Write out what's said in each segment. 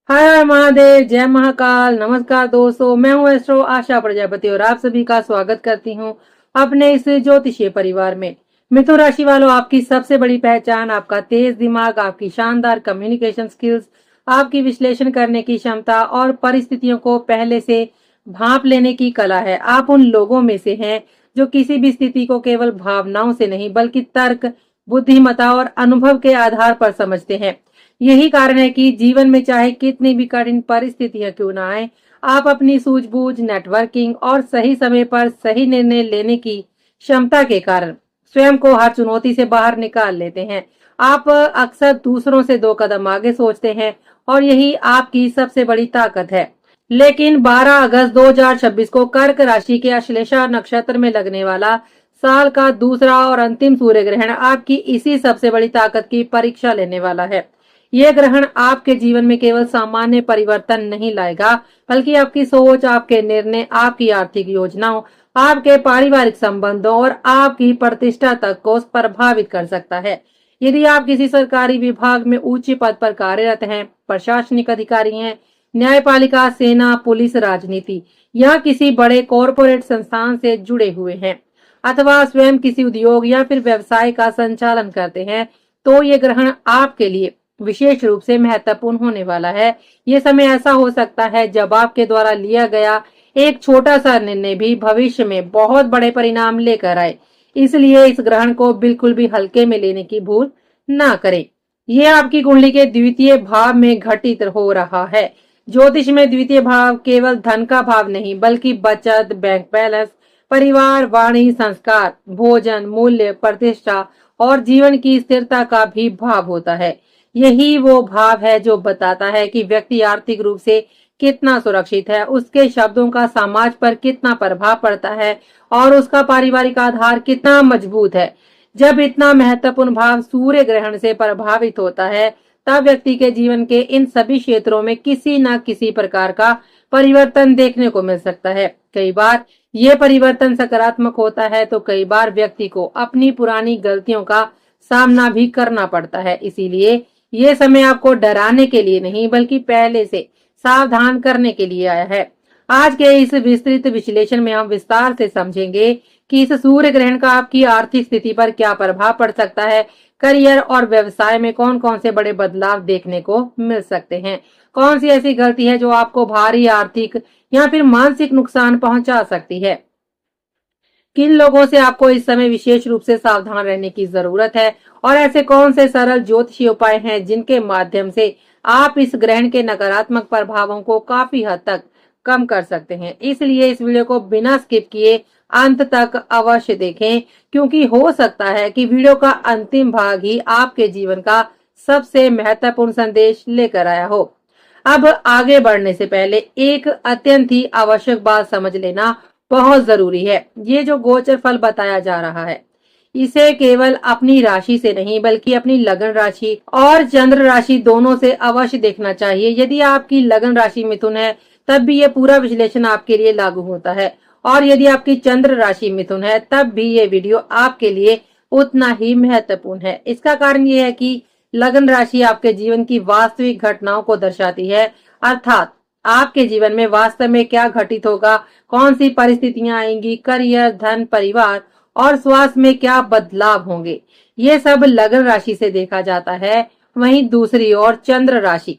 हर हर महादेव, जय महाकाल। नमस्कार दोस्तों, मैं हूँ एस्ट्रो आशा प्रजापति और आप सभी का स्वागत करती हूँ अपने इस ज्योतिषीय परिवार में। मिथुन राशि वालों, आपकी सबसे बड़ी पहचान आपका तेज दिमाग, आपकी शानदार कम्युनिकेशन स्किल्स, आपकी विश्लेषण करने की क्षमता और परिस्थितियों को पहले से भांप लेने की कला है। आप उन लोगों में से हैं जो किसी भी स्थिति को केवल भावनाओं से नहीं बल्कि तर्क, बुद्धिमत्ता और अनुभव के आधार पर समझते हैं। यही कारण है कि जीवन में चाहे कितनी भी कठिन परिस्थितियां क्यों ना आए, आप अपनी सूझबूझ, नेटवर्किंग और सही समय पर सही निर्णय लेने की क्षमता के कारण स्वयं को हर चुनौती से बाहर निकाल लेते हैं। आप अक्सर दूसरों से 2 कदम आगे सोचते हैं और यही आपकी सबसे बड़ी ताकत है। लेकिन 12 अगस्त 2026 को कर्क राशि के अश्लेषा नक्षत्र में लगने वाला साल का दूसरा और अंतिम सूर्य ग्रहण आपकी इसी सबसे बड़ी ताकत की परीक्षा लेने वाला है। यह ग्रहण आपके जीवन में केवल सामान्य परिवर्तन नहीं लाएगा, बल्कि आपकी सोच, आपके निर्णय, आपकी आर्थिक योजनाओं, आपके पारिवारिक संबंधों और आपकी प्रतिष्ठा तक को प्रभावित कर सकता है। यदि आप किसी सरकारी विभाग में उच्च पद पर कार्यरत हैं, प्रशासनिक अधिकारी हैं, न्यायपालिका, सेना, पुलिस, राजनीति या किसी बड़े कॉरपोरेट संस्थान से जुड़े हुए हैं, अथवा स्वयं किसी उद्योग या फिर व्यवसाय का संचालन करते हैं, तो ये ग्रहण आपके लिए विशेष रूप से महत्वपूर्ण होने वाला है। ये समय ऐसा हो सकता है जब आपके द्वारा लिया गया एक छोटा सा निर्णय भी भविष्य में बहुत बड़े परिणाम लेकर आए। इसलिए इस ग्रहण को बिल्कुल भी हल्के में लेने की भूल ना करें। यह आपकी कुंडली के द्वितीय भाव में घटित हो रहा है। ज्योतिष में द्वितीय भाव केवल धन का भाव नहीं, बल्कि बचत, बैंक बैलेंस, परिवार, वाणी, संस्कार, भोजन, मूल्य, प्रतिष्ठा और जीवन की स्थिरता का भी भाव होता है। यही वो भाव है जो बताता है कि व्यक्ति आर्थिक रूप से कितना सुरक्षित है, उसके शब्दों का समाज पर कितना प्रभाव पड़ता है और उसका पारिवारिक आधार कितना मजबूत है। जब इतना महत्वपूर्ण भाव सूर्य ग्रहण से प्रभावित होता है, तब व्यक्ति के जीवन के इन सभी क्षेत्रों में किसी न किसी प्रकार का परिवर्तन देखने को मिल सकता है। कई बार ये परिवर्तन सकारात्मक होता है, तो कई बार व्यक्ति को अपनी पुरानी गलतियों का सामना भी करना पड़ता है। इसीलिए ये समय आपको डराने के लिए नहीं, बल्कि पहले से सावधान करने के लिए आया है। आज के इस विस्तृत विश्लेषण में हम विस्तार से समझेंगे कि इस सूर्य ग्रहण का आपकी आर्थिक स्थिति पर क्या प्रभाव पड़ सकता है, करियर और व्यवसाय में कौन कौन से बड़े बदलाव देखने को मिल सकते हैं, कौन सी ऐसी गलती है जो आपको भारी आर्थिक या फिर मानसिक नुकसान पहुंचा सकती है, किन लोगों से आपको इस समय विशेष रूप से सावधान रहने की जरूरत है और ऐसे कौन से सरल ज्योतिषीय उपाय हैं जिनके माध्यम से आप इस ग्रहण के नकारात्मक प्रभावों को काफी हद तक कम कर सकते हैं। इसलिए इस वीडियो को बिना स्किप किए अंत तक अवश्य देखें, क्योंकि हो सकता है कि वीडियो का अंतिम भाग ही आपके जीवन का सबसे महत्वपूर्ण संदेश लेकर आया हो। अब आगे बढ़ने से पहले एक अत्यंत ही आवश्यक बात समझ लेना बहुत जरूरी है। ये जो गोचर फल बताया जा रहा है, इसे केवल अपनी राशि से नहीं, बल्कि अपनी लगन राशि और चंद्र राशि दोनों से अवश्य देखना चाहिए। यदि आपकी लगन राशि मिथुन है, तब भी ये पूरा विश्लेषण आपके लिए लागू होता है, और यदि आपकी चंद्र राशि मिथुन है, तब भी ये वीडियो आपके लिए उतना ही महत्वपूर्ण है। इसका कारण ये है कि लगन राशि आपके जीवन की वास्तविक घटनाओं को दर्शाती है, अर्थात आपके जीवन में वास्तव में क्या घटित होगा, कौन सी परिस्थितियां आएंगी, करियर, धन, परिवार और स्वास्थ्य में क्या बदलाव होंगे, ये सब लगन राशि से देखा जाता है। वहीं दूसरी ओर चंद्र राशि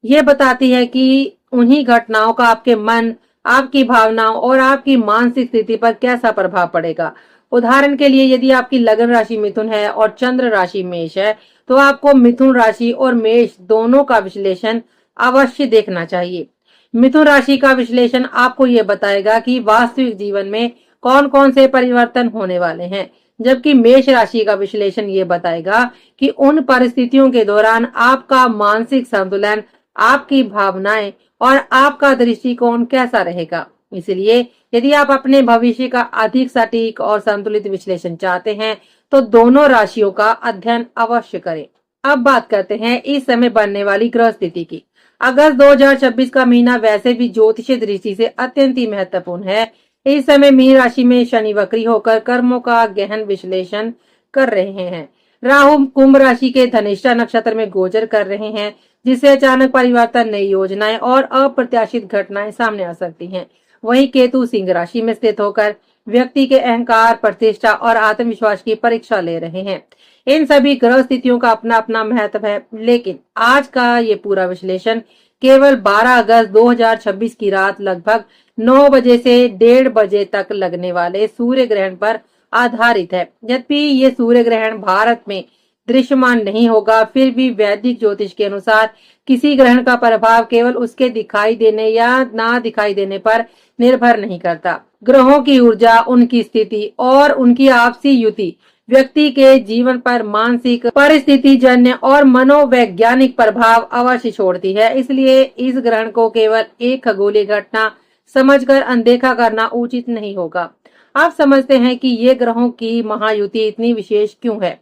ये बताती है कि उन्हीं घटनाओं का आपके मन, आपकी भावनाओं और आपकी मानसिक स्थिति पर कैसा प्रभाव पड़ेगा। उदाहरण के लिए, यदि आपकी लगन राशि मिथुन है और चंद्र राशि मेष है, तो आपको मिथुन राशि और मेष दोनों का विश्लेषण अवश्य देखना चाहिए। मिथुन राशि का विश्लेषण आपको ये बताएगा कि वास्तविक जीवन में कौन कौन से परिवर्तन होने वाले हैं, जबकि मेष राशि का विश्लेषण ये बताएगा कि उन परिस्थितियों के दौरान आपका मानसिक संतुलन, आपकी भावनाएं और आपका दृष्टिकोण कैसा रहेगा। इसलिए यदि आप अपने भविष्य का अधिक सटीक और संतुलित विश्लेषण चाहते हैं, तो दोनों राशियों का अध्ययन अवश्य करें। अब बात करते हैं इस समय बनने वाली ग्रह स्थिति की। अगस्त 2026 का महीना वैसे भी ज्योतिषीय दृष्टि से अत्यंत ही महत्वपूर्ण है। इस समय मीन राशि में शनि वक्री होकर कर्मों का गहन विश्लेषण कर रहे हैं। राहु कुंभ राशि के धनिष्ठा नक्षत्र में गोचर कर रहे हैं, जिससे अचानक परिवर्तन, नई योजनाएं और अप्रत्याशित घटनाएं सामने आ सकती हैं। वहीं केतु सिंह राशि में स्थित होकर व्यक्ति के अहंकार, प्रतिष्ठा और आत्मविश्वास की परीक्षा ले रहे हैं। इन सभी ग्रह स्थितियों का अपना अपना महत्व है, लेकिन आज का ये पूरा विश्लेषण केवल 12 अगस्त 2026 की रात लगभग 9 बजे से 1:30 बजे तक लगने वाले सूर्य ग्रहण पर आधारित है। यद्यपि ये सूर्य ग्रहण भारत में दृश्यमान नहीं होगा, फिर भी वैदिक ज्योतिष के अनुसार किसी ग्रहण का प्रभाव केवल उसके दिखाई देने या ना दिखाई देने पर निर्भर नहीं करता। ग्रहों की ऊर्जा, उनकी स्थिति और उनकी आपसी युति व्यक्ति के जीवन पर मानसिक, परिस्थिति जन्य और मनोवैज्ञानिक प्रभाव अवश्य छोड़ती है। इसलिए इस ग्रहण को केवल एक खगोलीय घटना समझकर अनदेखा करना उचित नहीं होगा। आप समझते हैं कि ये ग्रहों की महायुति इतनी विशेष क्यों है?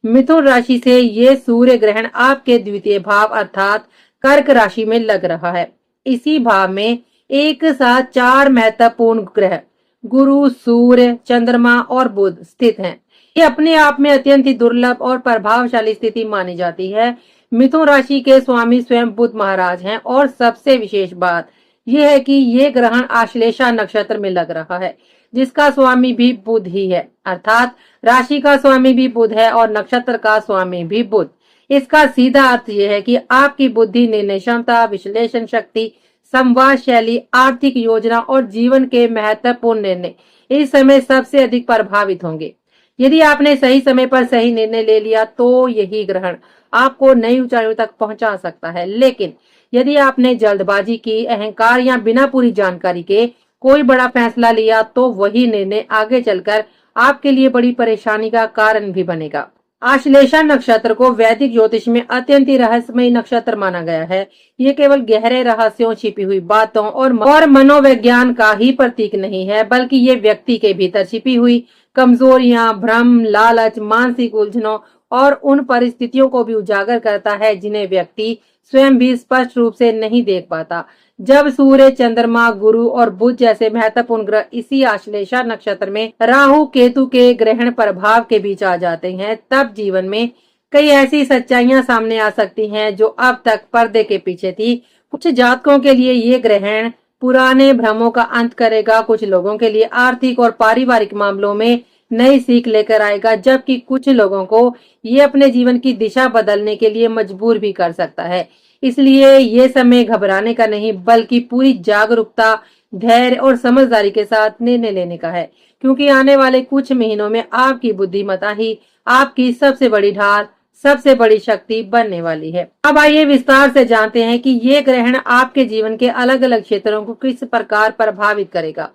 मिथुन राशि से ये सूर्य ग्रहण आपके द्वितीय भाव अर्थात कर्क राशि में लग रहा है। इसी भाव में एक साथ 4 महत्वपूर्ण ग्रह गुरु, सूर्य, चंद्रमा और बुध स्थित हैं। ये अपने आप में अत्यंत ही दुर्लभ और प्रभावशाली स्थिति मानी जाती है। मिथुन राशि के स्वामी स्वयं बुध महाराज हैं और सबसे विशेष बात यह है कि ये ग्रहण आश्लेषा नक्षत्र में लग रहा है, जिसका स्वामी भी बुध ही है। अर्थात राशि का स्वामी भी बुध है और नक्षत्र का स्वामी भी बुध। इसका सीधा अर्थ यह है कि आपकी बुद्धि, निर्णय क्षमता, विश्लेषण शक्ति, संवाद शैली, आर्थिक योजना और जीवन के महत्वपूर्ण निर्णय इस समय सबसे अधिक प्रभावित होंगे। यदि आपने सही समय पर सही निर्णय ले लिया तो यही ग्रहण आपको नई ऊंचाइयों तक पहुंचा सकता है। लेकिन यदि आपने जल्दबाजी की, अहंकार या बिना पूरी जानकारी के कोई बड़ा फैसला लिया तो वही निर्णय आगे चलकर आपके लिए बड़ी परेशानी का कारण भी बनेगा। आश्लेषा नक्षत्र को वैदिक ज्योतिष में अत्यंत ही रहस्यमय नक्षत्र माना गया है। ये केवल गहरे रहस्यों, छिपी हुई बातों और मनोविज्ञान का ही प्रतीक नहीं है, बल्कि ये व्यक्ति के भीतर छिपी हुई कमजोरियां, भ्रम, लालच, मानसिक उलझनों और उन परिस्थितियों को भी उजागर करता है जिन्हें व्यक्ति स्वयं भी स्पष्ट रूप से नहीं देख पाता। जब सूर्य, चंद्रमा, गुरु और बुध जैसे महत्वपूर्ण ग्रह इसी आश्लेषा नक्षत्र में राहु केतु के ग्रहण प्रभाव के बीच आ जाते हैं, तब जीवन में कई ऐसी सच्चाइयां सामने आ सकती हैं जो अब तक पर्दे के पीछे थी। कुछ जातकों के लिए ये ग्रहण पुराने भ्रमों का अंत करेगा, कुछ लोगों के लिए आर्थिक और पारिवारिक मामलों में नई सीख लेकर आएगा, जबकि कुछ लोगों को ये अपने जीवन की दिशा बदलने के लिए मजबूर भी कर सकता है। इसलिए ये समय घबराने का नहीं, बल्कि पूरी जागरूकता, धैर्य और समझदारी के साथ निर्णय लेने का है, क्योंकि आने वाले कुछ महीनों में आपकी बुद्धिमत्ता ही आपकी सबसे बड़ी ढाल, सबसे बड़ी शक्ति बनने वाली है। अब आइए विस्तार से जानते हैं कि ये ग्रहण आपके जीवन के अलग अलग क्षेत्रों को किस प्रकार प्रभावित करेगा।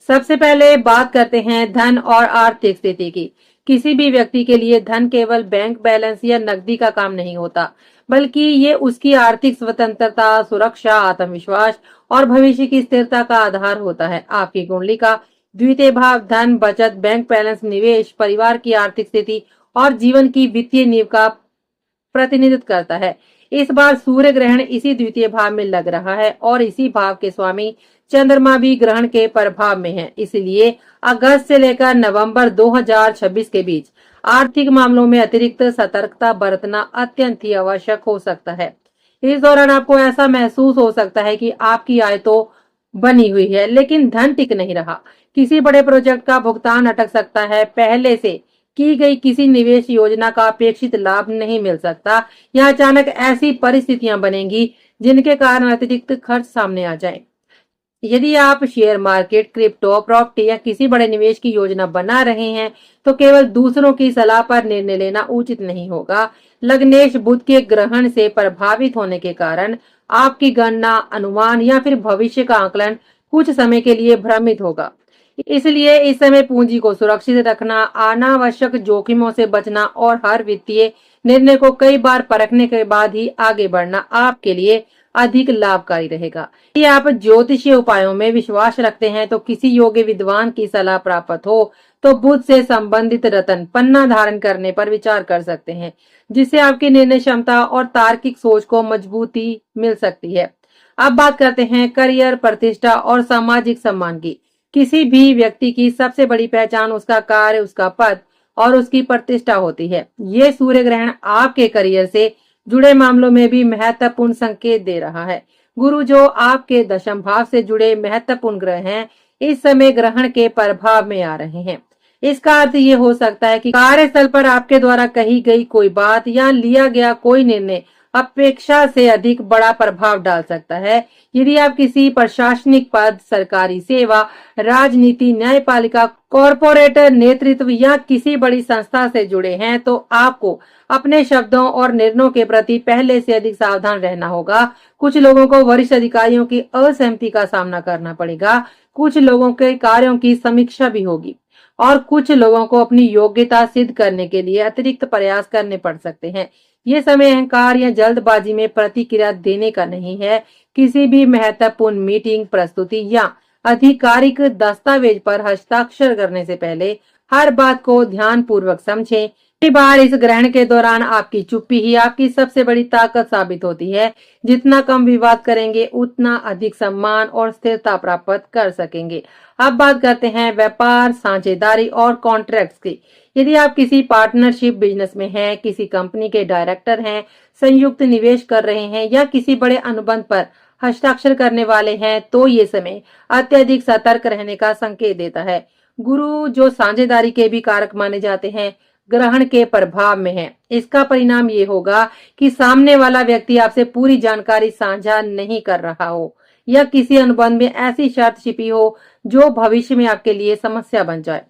सबसे पहले बात करते हैं धन और आर्थिक स्थिति की। किसी भी व्यक्ति के लिए धन केवल बैंक बैलेंस या नकदी का काम नहीं होता, बल्कि ये उसकी आर्थिक स्वतंत्रता, सुरक्षा, आत्मविश्वास और भविष्य की स्थिरता का आधार होता है। आपकी कुंडली का द्वितीय भाव धन, बचत, बैंक बैलेंस, निवेश, परिवार की आर्थिक स्थिति और जीवन की वित्तीय नींव का प्रतिनिधित्व करता है। इस बार सूर्य ग्रहण इसी द्वितीय भाव में लग रहा है और इसी भाव के स्वामी चंद्रमा भी ग्रहण के प्रभाव में है। इसलिए अगस्त से लेकर नवंबर 2026 के बीच आर्थिक मामलों में अतिरिक्त सतर्कता बरतना अत्यंत ही आवश्यक हो सकता है। इस दौरान आपको ऐसा महसूस हो सकता है कि आपकी आय तो बनी हुई है, लेकिन धन टिक नहीं रहा। किसी बड़े प्रोजेक्ट का भुगतान अटक सकता है, पहले से की गई किसी निवेश योजना का अपेक्षित लाभ नहीं मिल सकता, या अचानक ऐसी परिस्थितियां बनेंगी जिनके कारण अतिरिक्त खर्च सामने आ जाए। यदि आप शेयर मार्केट, क्रिप्टो, प्रॉपर्टी या किसी बड़े निवेश की योजना बना रहे हैं तो केवल दूसरों की सलाह पर निर्णय लेना उचित नहीं होगा। लग्नेश बुध के ग्रहण से प्रभावित होने के कारण आपकी गणना, अनुमान या फिर भविष्य का आकलन कुछ समय के लिए भ्रमित होगा। इसलिए इस समय पूंजी को सुरक्षित रखना, अनावश्यक जोखिमों से बचना और हर वित्तीय निर्णय को कई बार परखने के बाद ही आगे बढ़ना आपके लिए अधिक लाभकारी रहेगा। यदि आप ज्योतिषीय उपायों में विश्वास रखते हैं तो किसी योग्य विद्वान की सलाह प्राप्त हो तो बुध से संबंधित रत्न पन्ना धारण करने पर विचार कर सकते हैं, जिससे आपकी निर्णय क्षमता और तार्किक सोच को मजबूती मिल सकती है। अब बात करते हैं करियर, प्रतिष्ठा और सामाजिक सम्मान की। किसी भी व्यक्ति की सबसे बड़ी पहचान उसका कार्य, उसका पद और उसकी प्रतिष्ठा होती है। ये सूर्य ग्रहण आपके करियर से जुड़े मामलों में भी महत्वपूर्ण संकेत दे रहा है। गुरु जो आपके दशम भाव से जुड़े महत्वपूर्ण ग्रह हैं, इस समय ग्रहण के प्रभाव में आ रहे हैं। इसका अर्थ ये हो सकता है कि कार्यस्थल पर आपके द्वारा कही गई कोई बात या लिया गया कोई निर्णय अपेक्षा से अधिक बड़ा प्रभाव डाल सकता है। यदि आप किसी प्रशासनिक पद, सरकारी सेवा, राजनीति, न्यायपालिका, कॉरपोरेट नेतृत्व या किसी बड़ी संस्था से जुड़े हैं, तो आपको अपने शब्दों और निर्णयों के प्रति पहले से अधिक सावधान रहना होगा। कुछ लोगों को वरिष्ठ अधिकारियों की असहमति का सामना करना पड़ेगा, कुछ लोगों के कार्यों की समीक्षा भी होगी और कुछ लोगों को अपनी योग्यता सिद्ध करने के लिए अतिरिक्त प्रयास करने पड़ सकते हैं। ये समय अहंकार या जल्दबाजी में प्रतिक्रिया देने का नहीं है। किसी भी महत्वपूर्ण मीटिंग, प्रस्तुति या आधिकारिक दस्तावेज पर हस्ताक्षर करने से पहले हर बात को ध्यान पूर्वक समझें। कई बार इस ग्रहण के दौरान आपकी चुप्पी ही आपकी सबसे बड़ी ताकत साबित होती है। जितना कम विवाद करेंगे, उतना अधिक सम्मान और स्थिरता प्राप्त कर सकेंगे। अब बात करते हैं व्यापार, साझेदारी और कॉन्ट्रैक्ट्स की। यदि आप किसी पार्टनरशिप बिजनेस में हैं, किसी कंपनी के डायरेक्टर हैं, संयुक्त निवेश कर रहे हैं या किसी बड़े अनुबंध पर हस्ताक्षर करने वाले हैं, तो ये समय अत्यधिक सतर्क रहने का संकेत देता है। गुरु जो साझेदारी के भी कारक माने जाते हैं, ग्रहण के प्रभाव में है। इसका परिणाम ये होगा कि सामने वाला व्यक्ति आपसे पूरी जानकारी साझा नहीं कर रहा हो या किसी अनुबंध में ऐसी शर्त छिपी हो जो भविष्य में आपके लिए समस्या बन जाए।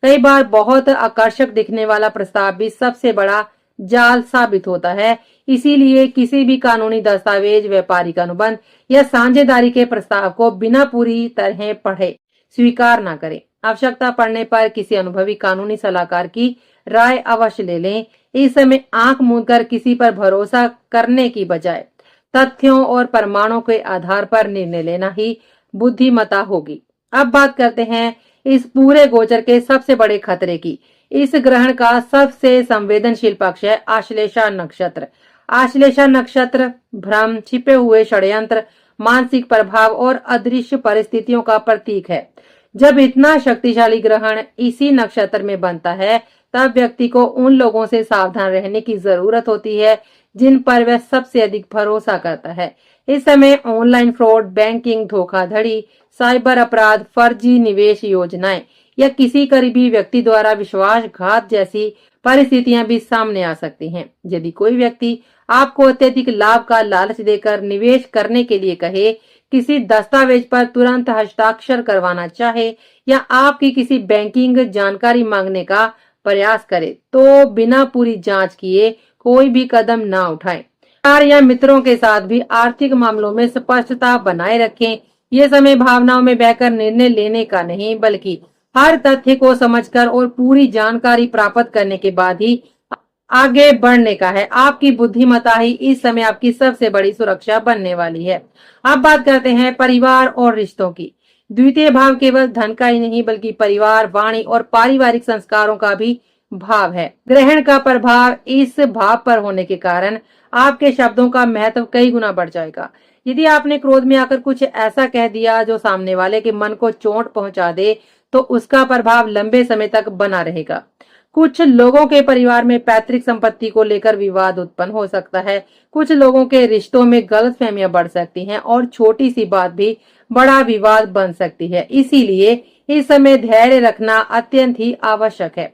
कई बार बहुत आकर्षक दिखने वाला प्रस्ताव भी सबसे बड़ा जाल साबित होता है। इसीलिए किसी भी कानूनी दस्तावेज, व्यापारिक अनुबंध या साझेदारी के प्रस्ताव को बिना पूरी तरह पढ़े स्वीकार न करें। आवश्यकता पड़ने पर किसी अनुभवी कानूनी सलाहकार की राय अवश्य ले लें। इस समय आंख मूंदकर किसी पर भरोसा करने की बजाय तथ्यों और प्रमाणों के आधार पर निर्णय लेना ही बुद्धिमता होगी। अब बात करते हैं इस पूरे गोचर के सबसे बड़े खतरे की। इस ग्रहण का सबसे संवेदनशील पक्ष है आश्लेषा नक्षत्र। आश्लेषा नक्षत्र भ्रम, छिपे हुए षड्यंत्र, मानसिक प्रभाव और अदृश्य परिस्थितियों का प्रतीक है। जब इतना शक्तिशाली ग्रहण इसी नक्षत्र में बनता है, तब व्यक्ति को उन लोगों से सावधान रहने की जरूरत होती है जिन पर वह सबसे अधिक भरोसा करता है। इस समय ऑनलाइन फ्रॉड, बैंकिंग धोखाधड़ी, साइबर अपराध, फर्जी निवेश योजनाएं या किसी करीबी व्यक्ति द्वारा विश्वासघात जैसी परिस्थितियां भी सामने आ सकती हैं। यदि कोई व्यक्ति आपको अत्यधिक लाभ का लालच देकर निवेश करने के लिए कहे, किसी दस्तावेज पर तुरंत हस्ताक्षर करवाना चाहे या आपकी किसी बैंकिंग जानकारी मांगने का प्रयास करे, तो बिना पूरी जांच किए कोई भी कदम ना उठाएं। परिवार या मित्रों के साथ भी आर्थिक मामलों में स्पष्टता बनाए रखें। ये समय भावनाओं में बहकर निर्णय लेने का नहीं, बल्कि हर तथ्य को समझकर और पूरी जानकारी प्राप्त करने के बाद ही आगे बढ़ने का है। आपकी बुद्धिमत्ता ही इस समय आपकी सबसे बड़ी सुरक्षा बनने वाली है। अब बात करते हैं परिवार और रिश्तों की। द्वितीय भाव केवल धन का ही नहीं, बल्कि परिवार, वाणी और पारिवारिक संस्कारों का भी भाव है। ग्रहण का प्रभाव इस भाव पर होने के कारण आपके शब्दों का महत्व कई गुना बढ़ जाएगा। यदि आपने क्रोध में आकर कुछ ऐसा कह दिया जो सामने वाले के मन को चोट पहुंचा दे, तो उसका प्रभाव लंबे समय तक बना रहेगा। कुछ लोगों के परिवार में पैतृक संपत्ति को लेकर विवाद उत्पन्न हो सकता है। कुछ लोगों के रिश्तों में गलतफहमियां बढ़ सकती हैं और छोटी सी बात भी बड़ा विवाद बन सकती है। इसीलिए इस समय धैर्य रखना अत्यंत ही आवश्यक है।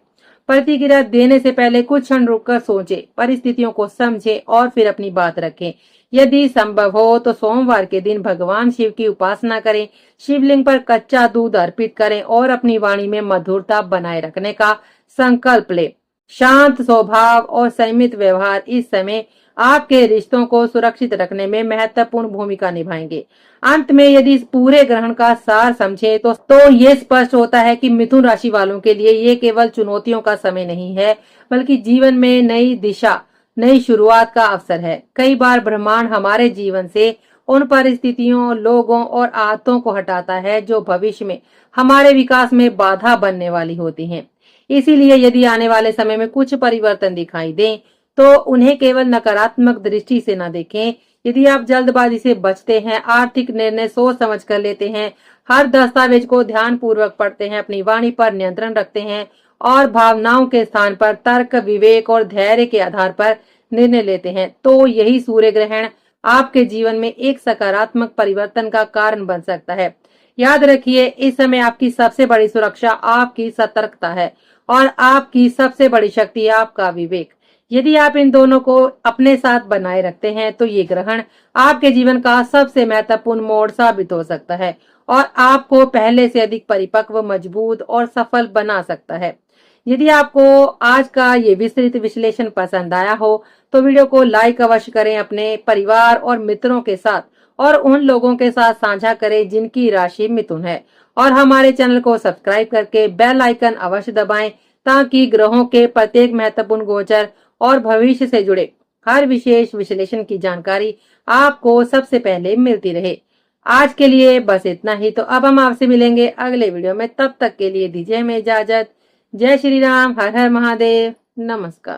प्रतिक्रिया देने से पहले कुछ क्षण रुककर सोचें, परिस्थितियों को समझें और फिर अपनी बात रखें। यदि संभव हो तो सोमवार के दिन भगवान शिव की उपासना करें, शिवलिंग पर कच्चा दूध अर्पित करें और अपनी वाणी में मधुरता बनाए रखने का संकल्प ले। शांत स्वभाव और संयमित व्यवहार इस समय आपके रिश्तों को सुरक्षित रखने में महत्वपूर्ण भूमिका निभाएंगे। अंत में यदि इस पूरे ग्रहण का सार समझे तो ये स्पष्ट होता है कि मिथुन राशि वालों के लिए ये केवल चुनौतियों का समय नहीं है, बल्कि जीवन में नई दिशा, नई शुरुआत का अवसर है। कई बार ब्रह्मांड हमारे जीवन से उन परिस्थितियों, लोगों और आदतों को हटाता है जो भविष्य में हमारे विकास में बाधा बनने वाली होती हैं। इसीलिए यदि आने वाले समय में कुछ परिवर्तन दिखाई दें, तो उन्हें केवल नकारात्मक दृष्टि से न देखें। यदि आप जल्दबाजी से बचते हैं, आर्थिक निर्णय सोच समझ कर लेते हैं, हर दस्तावेज को ध्यान पूर्वक पढ़ते हैं, अपनी वाणी पर नियंत्रण रखते हैं और भावनाओं के स्थान पर तर्क, विवेक और धैर्य के आधार पर निर्णय लेते हैं तो यही सूर्य ग्रहण आपके जीवन में एक सकारात्मक परिवर्तन का कारण बन सकता है। याद रखिए, इस समय आपकी सबसे बड़ी सुरक्षा आपकी सतर्कता है और आपकी सबसे बड़ी शक्ति है आपका विवेक। यदि आप इन दोनों को अपने साथ बनाए रखते हैं तो ये ग्रहण आपके जीवन का सबसे महत्वपूर्ण मोड़ साबित हो सकता है और आपको पहले से अधिक परिपक्व, मजबूत और सफल बना सकता है। यदि आपको आज का ये विस्तृत विश्लेषण पसंद आया हो तो वीडियो को लाइक अवश्य करें, अपने परिवार और मित्रों के साथ और उन लोगों के साथ साझा करें जिनकी राशि मिथुन है, और हमारे चैनल को सब्सक्राइब करके बेल आइकन अवश्य दबाएं ताकि ग्रहों के प्रत्येक महत्वपूर्ण गोचर और भविष्य से जुड़े हर विशेष विश्लेषण की जानकारी आपको सबसे पहले मिलती रहे। आज के लिए बस इतना ही। तो अब हम आपसे मिलेंगे अगले वीडियो में, तब तक के लिए दीजिए हमें इजाजत। जय श्री राम, हर हर महादेव, नमस्कार।